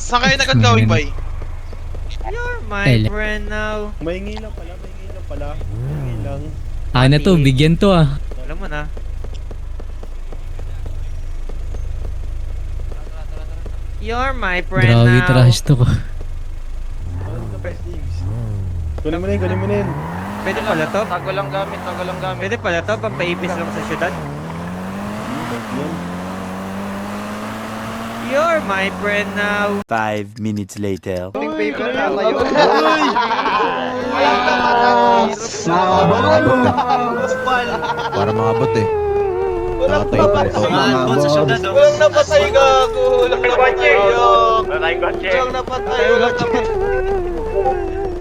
Saan kayo nag-going, boy? You're my friend now. Mahingi lang pala, mahingi lang pala. Mahingi lang. Na to, bigyan to ah. Alam mo na. You're my friend Grabe now. trash to ko. Kunin mo na yun, kunin mo na yun. Pwede pala to? Tago lang gamit, tago lang gamit. Pwede pala to? Pampaipis lang sa syudad? You're my friend now. 5 minutes later. Paper na tayo. Para makabot eh. Walang napatay, gago. Walang napatay. Walang napatay.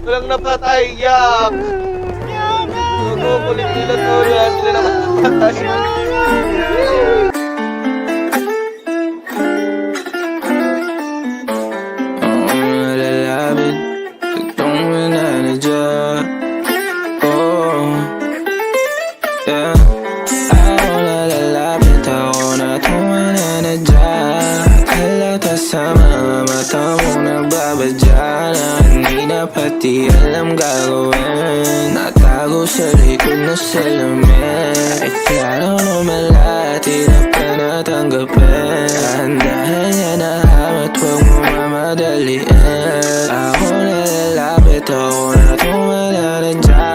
Walang napatay, yak. Gago, kulit nila to. Sila napatay. Sa mga mata mo nagbabadya na hindi na pati alam gagawin. Natago sa likod na salamin. Ay klaro naman lahat, hirap ka na tanggapin. Dahan niya na hamat, huwag mo mamadaliin. Ako nalalapit, ako na tumalanadya.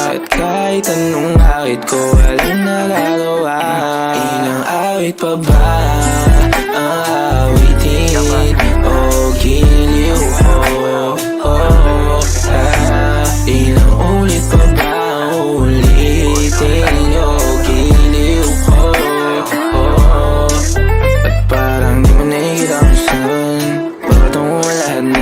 At kahit anong awit ko, walang nagagawa. Ilang awit pa ba ang awitin? Oh, giliw ko. Ilang ulit pa ba ang ulitin? Oh, giliw ko. At parang di mo nakikita kung saan patong mo lahat ng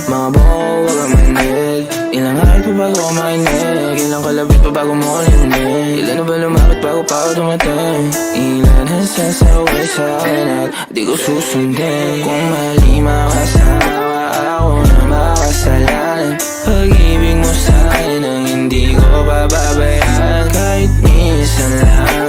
mga buko, wag ang manid. Ilang araw pa bago ako makinig, ilang kalabit pa bago mo kalinig. Ilan na ba lumapit bago pa ako dumating? Ilan ang sasaway sa akin at di ko susundin. Kung mali makasama ako na makasalanan. Pag-ibig mo sa akin ang hindi ko pababayaan. Kahit minsan lang